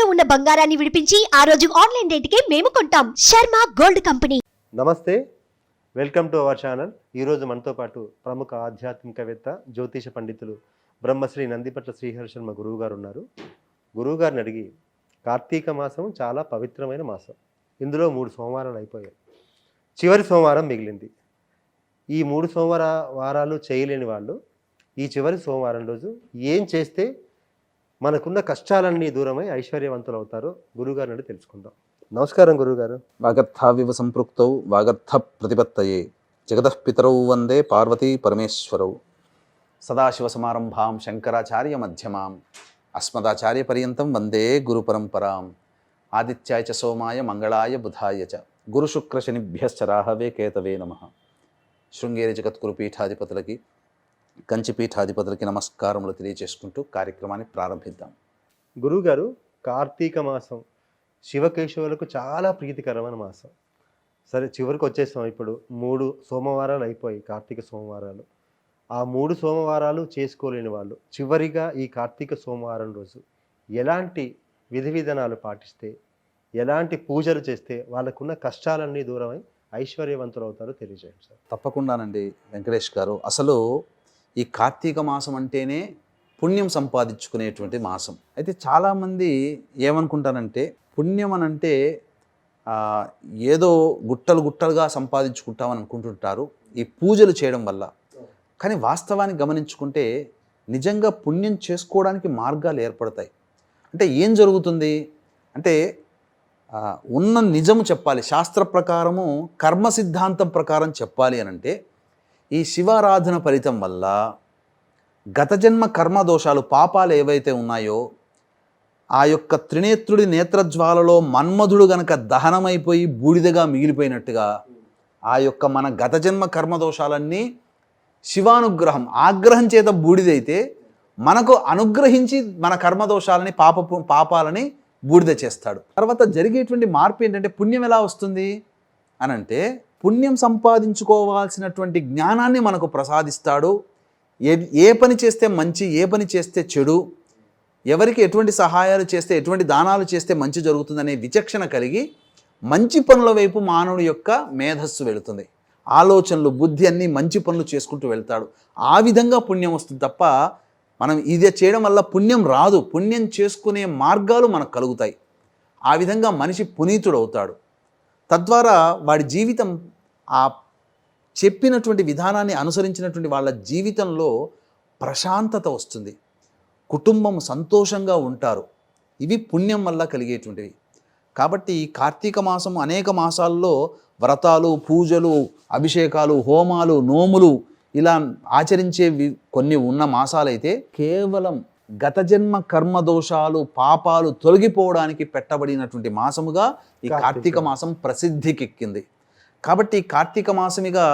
తాకట్టులో ఉన్న బంగారాన్ని విడిపించి ఆ రోజు ఆన్లైన్ రేటుకే మేము కొంటాం. Sharma gold company. నమస్తే, వెల్కమ్ టు అవర్ ఛానల్. ఈరోజు మనతో పాటు ప్రముఖ ఆధ్యాత్మికవేత్త, జ్యోతిష పండితులు బ్రహ్మశ్రీ నందిపట్ల శ్రీహరి శర్మ గురువు గారు ఉన్నారు. గురువు గారిని అడిగి, కార్తీక మాసం చాలా పవిత్రమైన మాసం. ఇందులో 3 సోమవారాలు అయిపోయాయి, చివరి సోమవారం మిగిలింది. ఈ 3 వారాలు చేయలేని వాళ్ళు ఈ చివరి సోమవారం రోజు ఏం చేస్తే మనకున్న కష్టాలన్నీ దూరమై ఐశ్వర్యవంతులు అవుతారో గురువుగారిని అడిగి తెలుసుకుందాం. నమస్కారం గురువుగారు. వాగర్థావివ సంపృక్తౌ వాగర్థ ప్రతిపత్తయే జగతః పితరౌ వందే పార్వతీ పరమేశ్వరౌ. సదాశివ సమారంభాం శంకరాచార్య మధ్యమాం అస్మదాచార్య పర్యంతం వందే గురు పరంపరాం. ఆదిత్యాయ చ సోమాయ మంగళాయ బుధాయ చ గురు శుక్ర శనిభ్యశ్చ రాహవే కేతవే నమః. శృంగేరి జగద్గురు పీఠాధిపతులకి, కంచి పీఠాధిపతులకి నమస్కారములు తెలియజేసుకుంటూ కార్యక్రమాన్ని ప్రారంభిద్దాం. గురువుగారు, కార్తీక మాసం శివకేశవులకు చాలా ప్రీతికరమైన మాసం. సరే, చివరికి వచ్చేసాం. ఇప్పుడు 3 సోమవారాలు అయిపోయి, కార్తీక సోమవారాలు. ఆ 3 సోమవారాలు చేసుకోలేని వాళ్ళు చివరిగా ఈ కార్తీక సోమవారం రోజు ఎలాంటి విధి విధానాలు పాటిస్తే, ఎలాంటి పూజలు చేస్తే వాళ్ళకున్న కష్టాలన్నీ దూరమై ఐశ్వర్యవంతులు అవుతారో తెలియజేయండి సార్. తప్పకుండానండి వెంకటేష్ గారు. అసలు ఈ కార్తీక మాసం అంటేనే పుణ్యం సంపాదించుకునేటువంటి మాసం. అయితే చాలామంది ఏమనుకుంటారంటే, పుణ్యం అని అంటే ఏదో గుట్టలుగా సంపాదించుకుంటామని అనుకుంటుంటారు ఈ పూజలు చేయడం వల్ల. కానీ వాస్తవాన్ని గమనించుకుంటే నిజంగా పుణ్యం చేసుకోవడానికి మార్గాలు ఏర్పడతాయి. అంటే ఏం జరుగుతుంది అంటే, ఉన్న నిజము చెప్పాలి, శాస్త్ర ప్రకారము కర్మ సిద్ధాంతం ప్రకారం చెప్పాలి అని అంటే, ఈ శివారాధన ఫలితం వల్ల గత జన్మ కర్మ దోషాలు, పాపాలు ఏవైతే ఉన్నాయో, ఆ యొక్క త్రినేత్రుడి నేత్రజ్వాలలో మన్మధుడు గనక దహనమైపోయి బూడిదగా మిగిలిపోయినట్టుగా ఆ యొక్క మన గత జన్మ కర్మ దోషాలన్నీ శివానుగ్రహం, ఆగ్రహం చేత బూడిదైతే మనకు అనుగ్రహించి మన కర్మదోషాలని పాపాలని బూడిద చేస్తాడు. తర్వాత జరిగేటువంటి మార్పు ఏంటంటే, పుణ్యం ఎలా వస్తుంది అని అంటే, పుణ్యం సంపాదించుకోవాల్సినటువంటి జ్ఞానాన్ని మనకు ప్రసాదిస్తాడు. ఏ పని చేస్తే మంచి, ఏ పని చేస్తే చెడు, ఎవరికి ఎటువంటి సహాయాలు చేస్తే, ఎటువంటి దానాలు చేస్తే మంచి జరుగుతుందనే విచక్షణ కలిగి మంచి పనుల వైపు మానవుడి యొక్క మేధస్సు వెళుతుంది. ఆలోచనలు, బుద్ధి అన్నీ మంచి పనులు చేసుకుంటూ వెళ్తాడు. ఆ విధంగా పుణ్యం వస్తుంది తప్ప మనం ఇది చేయడం వల్ల పుణ్యం రాదు. పుణ్యం చేసుకునే మార్గాలు మనకు కలుగుతాయి. ఆ విధంగా మనిషి పునీతుడు అవుతాడు. తద్వారా వాడి జీవితం ఆ చెప్పినటువంటి విధానాన్ని అనుసరించినటువంటి వాళ్ళ జీవితంలో ప్రశాంతత వస్తుంది, కుటుంబం సంతోషంగా ఉంటారు. ఇవి పుణ్యం వల్ల కలిగేటువంటివి. కాబట్టి ఈ కార్తీక మాసం అనేక మాసాల్లో వ్రతాలు, పూజలు, అభిషేకాలు, హోమాలు, నోములు ఇలా ఆచరించేవి కొన్ని ఉన్న మాసాలైతే కేవలం గత జన్మ కర్మ దోషాలు, పాపాలు తొలగిపోవడానికి పెట్టబడినటువంటి మాసముగా ఈ కార్తీక మాసం ప్రసిద్ధికెక్కింది. కాబట్టి కార్తీక మాసమిగా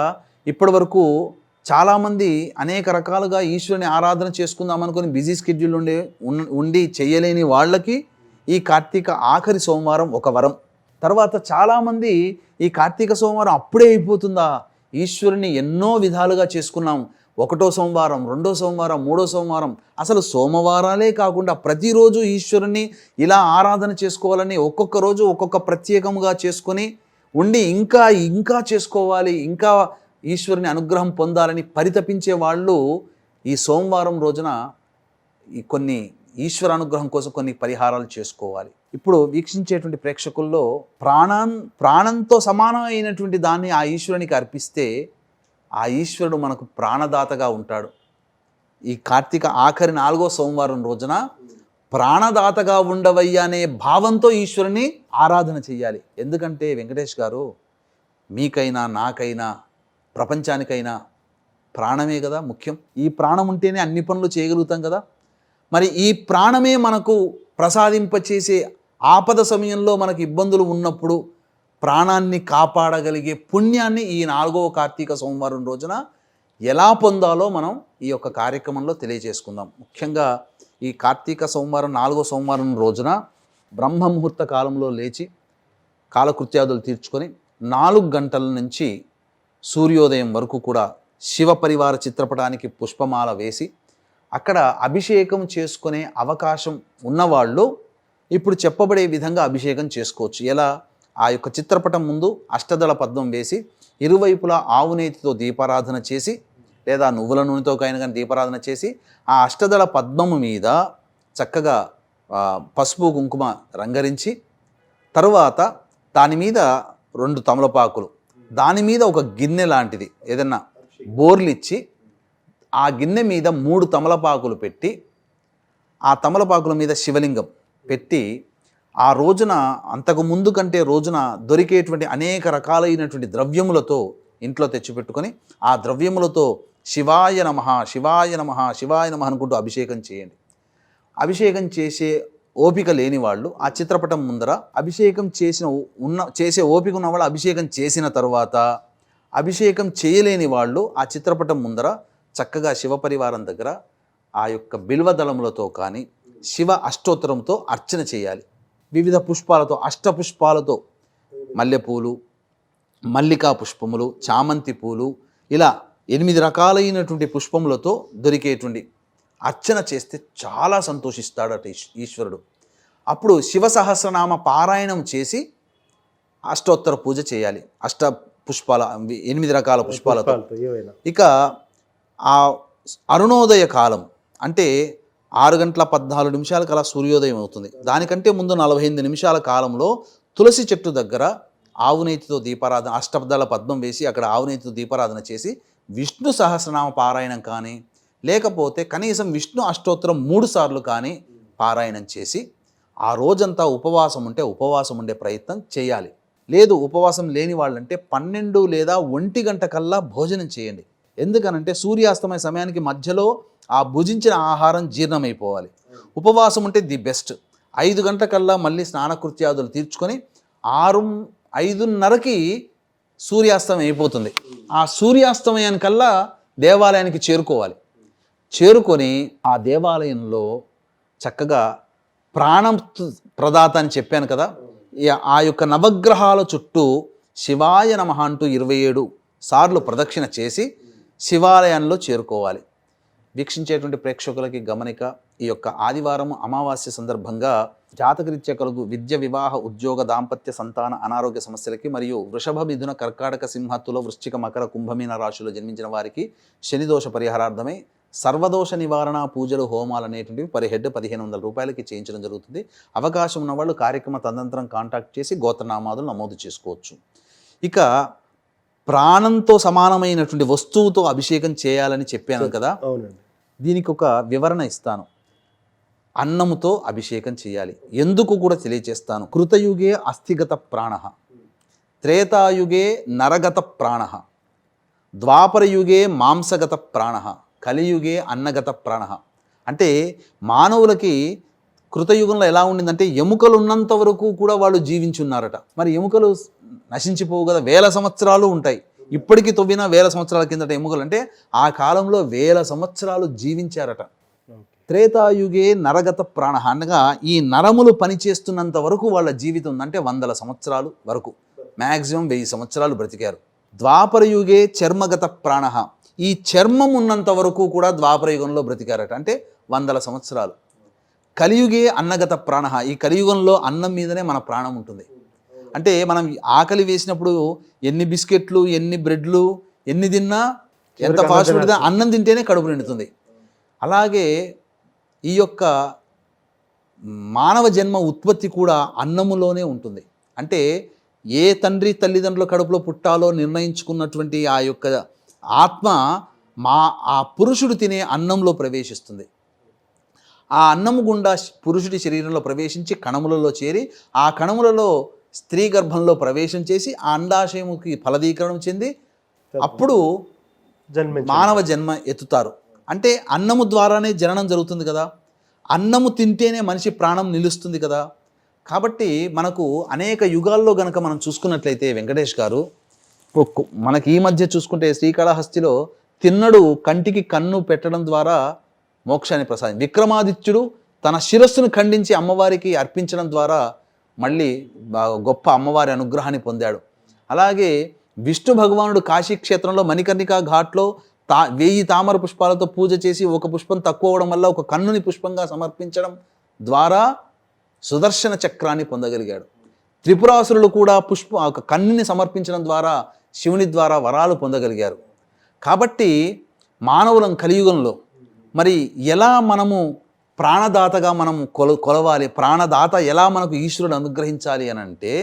ఇప్పటి వరకు చాలామంది అనేక రకాలుగా ఈశ్వరుని ఆరాధన చేసుకుందాం అనుకుని బిజీ స్కెడ్యూల్ ఉండి చేయలేని వాళ్ళకి ఈ కార్తీక ఆఖరి సోమవారం ఒక వరం. తర్వాత చాలామంది ఈ కార్తీక సోమవారం అప్పుడే అయిపోతుందా, ఈశ్వరుని ఎన్నో విధాలుగా చేసుకున్నాం, 1వ సోమవారం, 2వ సోమవారం, 3వ సోమవారం, అసలు సోమవారాలే కాకుండా ప్రతిరోజు ఈశ్వరుని ఇలా ఆరాధన చేసుకోవాలని ఒక్కొక్క రోజు ఒక్కొక్క ప్రత్యేకముగా చేసుకొని ఉండి ఇంకా చేసుకోవాలి, ఇంకా ఈశ్వరుని అనుగ్రహం పొందాలని పరితపించే వాళ్ళు ఈ సోమవారం రోజున ఈ కొన్ని ఈశ్వర అనుగ్రహం కోసం కొన్ని పరిహారాలు చేసుకోవాలి. ఇప్పుడు వీక్షించేటువంటి ప్రేక్షకుల్లో ప్రాణంతో సమానమైనటువంటి దాన్ని ఆ ఈశ్వరునికి అర్పిస్తే ఆ ఈశ్వరుడు మనకు ప్రాణదాతగా ఉంటాడు. ఈ కార్తీక ఆఖరి 4వ సోమవారం రోజున ప్రాణదాతగా ఉండవయ్యా అనే భావంతో ఈశ్వరుని ఆరాధన చెయ్యాలి. ఎందుకంటే వెంకటేష్ గారు, మీకైనా నాకైనా ప్రపంచానికైనా ప్రాణమే కదా ముఖ్యం. ఈ ప్రాణం ఉంటేనే అన్ని పనులు చేయగలుగుతాం కదా. మరి ఈ ప్రాణమే మనకు ప్రసాదింపచేసే ఆపద సమయంలో మనకు ఇబ్బందులు ఉన్నప్పుడు ప్రాణాన్ని కాపాడగలిగే పుణ్యాన్ని ఈ 4వ కార్తీక సోమవారం రోజున ఎలా పొందాలో మనం ఈ యొక్క కార్యక్రమంలో తెలియజేసుకుందాం. ముఖ్యంగా ఈ కార్తీక సోమవారం 4వ సోమవారం రోజున బ్రహ్మముహూర్త కాలంలో లేచి కాలకృత్యాదులు తీర్చుకొని 4 గంటల నుంచి సూర్యోదయం వరకు కూడా శివ పరివార చిత్రపటానికి పుష్పమాల వేసి అక్కడ అభిషేకం చేసుకునే అవకాశం ఉన్నవాళ్ళు ఇప్పుడు చెప్పబడే విధంగా అభిషేకం చేసుకోవచ్చు. ఎలా? ఆ యొక్క చిత్రపటం ముందు అష్టదళ పద్మం వేసి ఇరువైపులా ఆవు నేతితో దీపారాధన చేసి, లేదా నువ్వుల నూనెతో కానీ దీపారాధన చేసి, ఆ అష్టదళ పద్మము మీద చక్కగా పసుపు కుంకుమ రంగరించి, తరువాత దాని మీద 2 తమలపాకులు, దాని మీద ఒక గిన్నె లాంటిది ఏదన్నా బోర్లిచ్చి, ఆ గిన్నె మీద 3 తమలపాకులు పెట్టి, ఆ తమలపాకుల మీద శివలింగం పెట్టి, ఆ రోజున అంతకు ముందు కంటే రోజున దొరికేటువంటి అనేక రకాలైనటువంటి ద్రవ్యములతో ఇంట్లో తెచ్చిపెట్టుకొని, ఆ ద్రవ్యములతో శివాయ నమః శివాయ నమః శివాయ నమః అనుకుంటూ అభిషేకం చేయండి. అభిషేకం చేసే ఓపిక లేని వాళ్ళు ఆ చిత్రపటం ముందర అభిషేకం చేసే ఓపిక ఉన్న వాళ్ళు అభిషేకం చేసిన తర్వాత, అభిషేకం చేయలేని వాళ్ళు ఆ చిత్రపటం ముందర చక్కగా శివపరివారం దగ్గర ఆ యొక్క బిల్వదళములతో కానీ శివ అష్టోత్తరంతో అర్చన చేయాలి. వివిధ పుష్పాలతో, అష్టపుష్పాలతో, మల్లెపూలు, మల్లికా పుష్పములు, చామంతి పూలు, ఇలా 8 రకాలైనటువంటి పుష్పములతో దొరికేటువంటి అర్చన చేస్తే చాలా సంతోషిస్తాడట ఈశ్వరుడు. అప్పుడు శివ సహస్రనామ పారాయణం చేసి అష్టోత్తర పూజ చేయాలి. పుష్పాల 8 రకాల పుష్పాలతో. ఇక ఆ అరుణోదయ కాలం అంటే 6:14 అలా సూర్యోదయం అవుతుంది. దానికంటే ముందు 48 నిమిషాల కాలంలో తులసి చెట్టు దగ్గర ఆవునేతితో దీపారాధన, అష్టదళ పద్మం వేసి అక్కడ ఆవునేతితో దీపారాధన చేసి విష్ణు సహస్రనామ పారాయణం కానీ, లేకపోతే కనీసం విష్ణు అష్టోత్తరం 3 సార్లు కానీ పారాయణం చేసి ఆ రోజంతా ఉపవాసం ఉండే ప్రయత్నం చేయాలి. లేదు ఉపవాసం లేని వాళ్ళంటే 12 లేదా 1 గంట కల్లా భోజనం చేయండి. ఎందుకనంటే సూర్యాస్తమయ సమయానికి మధ్యలో ఆ భుజించిన ఆహారం జీర్ణమైపోవాలి. ఉపవాసం ఉంటే ది బెస్ట్. 5 గంటల కల్లా మళ్ళీ స్నానకృత్యాదులు తీర్చుకొని 5:30కి సూర్యాస్తమయం అయిపోతుంది. ఆ సూర్యాస్తమయానికల్లా దేవాలయానికి చేరుకోవాలి. చేరుకొని ఆ దేవాలయంలో చక్కగా ప్రాణం ప్రదాత అని చెప్పాను కదా, ఆ యొక్క నవగ్రహాల చుట్టూ శివాయ నమః అంటూ 27 సార్లు ప్రదక్షిణ చేసి శివాలయంలో చేరుకోవాలి. వీక్షించేటువంటి ప్రేక్షకులకి గమనిక, ఈ యొక్క ఆదివారం అమావాస్య సందర్భంగా జాతకరీత్యా కలుగు విద్య, వివాహ, ఉద్యోగ, దాంపత్య, సంతాన, అనారోగ్య సమస్యలకి మరియు వృషభ, మిథున, కర్కాటక, సింహ, తుల, వృశ్చిక, మకర, కుంభమీన రాశుల్లో జన్మించిన వారికి శనిదోష పరిహారార్థమై సర్వదోష నివారణ పూజలు, హోమాలు అనేటువంటివి పర్ హెడ్ 1500 రూపాయలకి చేయించడం జరుగుతుంది. అవకాశం ఉన్నవాళ్ళు కార్యక్రమ తదనంతరం కాంటాక్ట్ చేసి గోత్రనామాదులు నమోదు చేసుకోవచ్చు. ఇక ప్రాణంతో సమానమైనటువంటి వస్తువుతో అభిషేకం చేయాలని చెప్పాను కదా, దీనికి ఒక వివరణ ఇస్తాను. అన్నముతో అభిషేకం చేయాలి. ఎందుకు కూడా తెలియచేస్తాను. కృతయుగే అస్థిగత ప్రాణ, త్రేతాయుగే నరగత ప్రాణ, ద్వాపరయుగే మాంసగత ప్రాణ, కలియుగే అన్నగత ప్రాణ. అంటే మానవులకి కృతయుగంలో ఎలా ఉండిందంటే ఎముకలు ఉన్నంత వరకు కూడా వాళ్ళు జీవించున్నారట. మరి ఎముకలు నశించిపోవు కదా, 1000 సంవత్సరాలు ఉంటాయి. ఇప్పటికీ తవ్విన 1000 సంవత్సరాల కిందట ఎముకలు అంటే ఆ కాలంలో 1000 సంవత్సరాలు జీవించారట. త్రేతాయుగే నరగత ప్రాణ అనగా ఈ నరములు పనిచేస్తున్నంత వరకు వాళ్ళ జీవితం అంటే 100 సంవత్సరాలు వరకు, మ్యాక్సిమం 1000 సంవత్సరాలు బ్రతికారు. ద్వాపరయుగే చర్మగత ప్రాణ, ఈ చర్మం ఉన్నంత వరకు కూడా ద్వాపర యుగంలో బ్రతికారట, అంటే 100 సంవత్సరాలు. కలియుగే అన్నగత ప్రాణ, ఈ కలియుగంలో అన్నం మీదనే మన ప్రాణం ఉంటుంది. అంటే మనం ఆకలి వేసినప్పుడు ఎన్ని బిస్కెట్లు, ఎన్ని బ్రెడ్లు, ఎన్ని తిన్నా, ఎంత ఫాస్ట్ ఫుడ్ తిన్నా అన్నం తింటేనే కడుపు నిండుతుంది. అలాగే ఈ యొక్క మానవ జన్మ ఉత్పత్తి కూడా అన్నములోనే ఉంటుంది. అంటే ఏ తండ్రి తల్లిదండ్రుల కడుపులో పుట్టాలో నిర్ణయించుకున్నటువంటి ఆ యొక్క ఆత్మ ఆ పురుషుడు తినే అన్నంలో ప్రవేశిస్తుంది. ఆ అన్నము గుండా పురుషుడి శరీరంలో ప్రవేశించి కణములలో చేరి ఆ కణములలో స్త్రీ గర్భంలో ప్రవేశం చేసి ఆ అండాశయముకి ఫలదీకరణం చెంది అప్పుడు మానవ జన్మ ఎత్తుతారు. అంటే అన్నము ద్వారానే జననం జరుగుతుంది కదా, అన్నము తింటేనే మనిషి ప్రాణం నిలుస్తుంది కదా. కాబట్టి మనకు అనేక యుగాల్లో గనక మనం చూసుకున్నట్లయితే వెంకటేష్ గారు, మనకి ఈ మధ్య చూసుకుంటే శ్రీకాళహస్తిలో తిన్నడు కంటికి కన్ను పెట్టడం ద్వారా మోక్షాన్ని ప్రసాదం, విక్రమాదిత్యుడు తన శిరస్సును ఖండించి అమ్మవారికి అర్పించడం ద్వారా మళ్ళీ గొప్ప అమ్మవారి అనుగ్రహాన్ని పొందాడు. అలాగే విష్ణు భగవానుడు కాశీక్షేత్రంలో మణికర్ణికా ఘాట్లో 1000 తామర పుష్పాలతో పూజ చేసి ఒక పుష్పం తక్కువ అవడం వల్ల ఒక కన్నుని పుష్పంగా సమర్పించడం ద్వారా సుదర్శన చక్రాన్ని పొందగలిగాడు. త్రిపురాసురులు కూడా ఒక కన్నుని సమర్పించడం ద్వారా శివుని ద్వారా వరాలు పొందగలిగారు. కాబట్టి మానవులం కలియుగంలో మరి ఎలా మనము ప్రాణదాతగా మనం కొలవాలి, ప్రాణదాత ఎలా మనకు ఈశ్వరుడు అనుగ్రహించాలి అని అంటే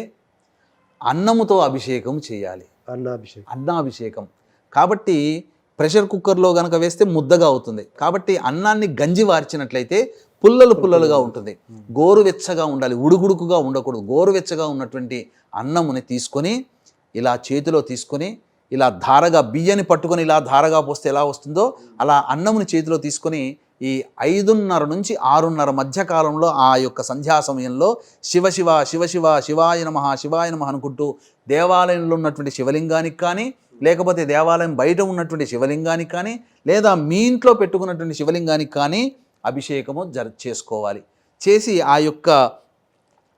అన్నముతో అభిషేకం చేయాలి. అన్నాభిషేకం. కాబట్టి ప్రెషర్ కుక్కర్లో కనుక వేస్తే ముద్దగా అవుతుంది. కాబట్టి అన్నాన్ని గంజి వార్చినట్లయితే పుల్లలుగా ఉంటుంది. గోరువెచ్చగా ఉండాలి, ఉడుకుడుకుగా ఉండకూడదు. గోరువెచ్చగా ఉన్నటువంటి అన్నముని తీసుకొని ఇలా చేతిలో తీసుకొని ఇలా ధారగా బియ్యాన్ని పట్టుకొని ఇలా ధారగా పోస్తే ఎలా వస్తుందో అలా అన్నముని చేతిలో తీసుకొని ఈ 5:30 నుంచి 6:30 మధ్య కాలంలో ఆ యొక్క సంధ్యా సమయంలో శివ శివ శివ శివ శివాయ నమః శివాయ నమః అనుకుంటూ దేవాలయంలో ఉన్నటువంటి శివలింగానికి కానీ, లేకపోతే దేవాలయం బయట ఉన్నటువంటి శివలింగానికి కానీ, లేదా మీ ఇంట్లో పెట్టుకున్నటువంటి శివలింగానికి కానీ అభిషేకము చేసుకోవాలి. చేసి ఆ యొక్క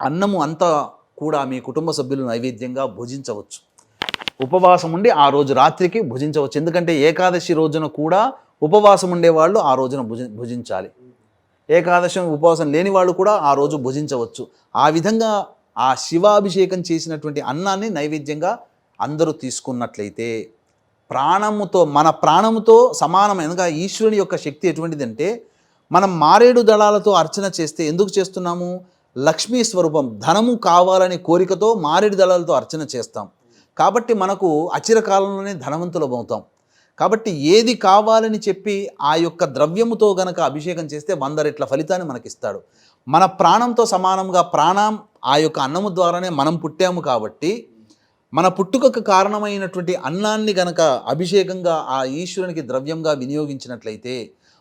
అన్నము అంతా కూడా మీ కుటుంబ సభ్యులు నైవేద్యంగా భుజించవచ్చు. ఉపవాసం ఉండి ఆ రోజు రాత్రికి భుజించవచ్చు. ఎందుకంటే ఏకాదశి రోజున కూడా ఉపవాసం ఉండేవాళ్ళు ఆ రోజున భుజించాలి. ఏకాదశి ఉపవాసం లేని వాళ్ళు కూడా ఆ రోజు భుజించవచ్చు. ఆ విధంగా ఆ శివాభిషేకం చేసినటువంటి అన్నాన్ని నైవేద్యంగా అందరూ తీసుకున్నట్లయితే మన ప్రాణముతో సమానమైన, ఎందుకంటే ఈశ్వరుని యొక్క శక్తి ఎటువంటిదంటే మనం మారేడు దళాలతో అర్చన చేస్తే ఎందుకు చేస్తున్నాము? లక్ష్మీ స్వరూపం, ధనము కావాలనే కోరికతో మారేడు దళాలతో అర్చన చేస్తాం. కాబట్టి మనకు అచిరకాలంలోనే ధనవంతులమవుతాం. కాబట్టి ఏది కావాలని చెప్పి ఆ యొక్క ద్రవ్యముతో గనక అభిషేకం చేస్తే 100 రెట్ల ఫలితాన్ని మనకిస్తాడు. మన ప్రాణంతో సమానంగా ప్రాణం ఆ యొక్క అన్నము ద్వారానే మనం పుట్టాము. కాబట్టి మన పుట్టుకకు కారణమైనటువంటి అన్నాన్ని గనక అభిషేకంగా ఆ ఈశ్వరునికి ద్రవ్యంగా వినియోగించినట్లయితే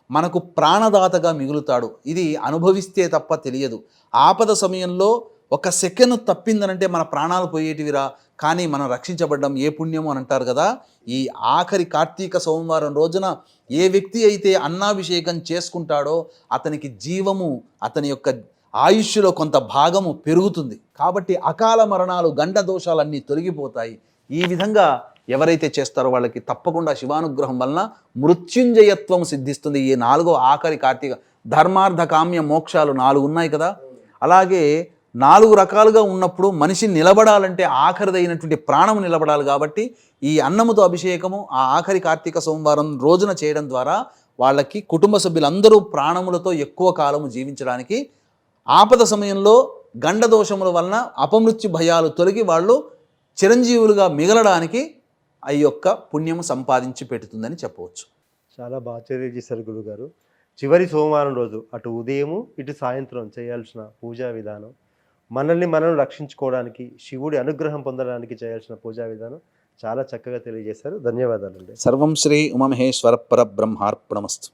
మనకు ప్రాణదాతగా మిగులుతాడు. ఇది అనుభవిస్తే తప్ప తెలియదు. ఆపద సమయంలో 1 సెకండ్ తప్పిందనంటే మన ప్రాణాలు పోయేటివిరా, కానీ మనం రక్షించబడ్డం ఏ పుణ్యము అని అంటారు కదా. ఈ ఆఖరి కార్తీక సోమవారం రోజున ఏ వ్యక్తి అయితే అన్నాభిషేకం చేసుకుంటాడో అతనికి జీవము, అతని యొక్క ఆయుష్లో కొంత భాగము పెరుగుతుంది. కాబట్టి అకాల మరణాలు, గండ దోషాలన్నీ తొలగిపోతాయి. ఈ విధంగా ఎవరైతే చేస్తారో వాళ్ళకి తప్పకుండా శివానుగ్రహం వలన మృత్యుంజయత్వం సిద్ధిస్తుంది. ఈ 4వ ఆఖరి కార్తీక ధర్మార్థ కామ్య మోక్షాలు 4 ఉన్నాయి కదా. అలాగే 4 రకాలుగా ఉన్నప్పుడు మనిషి నిలబడాలంటే ఆఖరిదైనటువంటి ప్రాణము నిలబడాలి. కాబట్టి ఈ అన్నముతో అభిషేకము ఆ ఆఖరి కార్తీక సోమవారం రోజున చేయడం ద్వారా వాళ్ళకి కుటుంబ సభ్యులందరూ ప్రాణములతో ఎక్కువ కాలము జీవించడానికి, ఆపద సమయంలో గండ దోషముల వలన అపమృత్యు భయాలు తొలగి వాళ్ళు చిరంజీవులుగా మిగలడానికి ఆ యొక్క పుణ్యము సంపాదించి పెడుతుందని చెప్పవచ్చు. చాలా బాగా తెలియజేశారు గురుగారు. చివరి సోమవారం రోజు అటు ఉదయము ఇటు సాయంత్రం చేయాల్సిన పూజా విధానం, మనల్ని మనం రక్షించుకోవడానికి, శివుడి అనుగ్రహం పొందడానికి చేయాల్సిన పూజా విధానం చాలా చక్కగా తెలియజేశారు. ధన్యవాదాలండి. సర్వం శ్రీ ఉమామహేశ్వర పరబ్రహ్మార్పణమస్తు.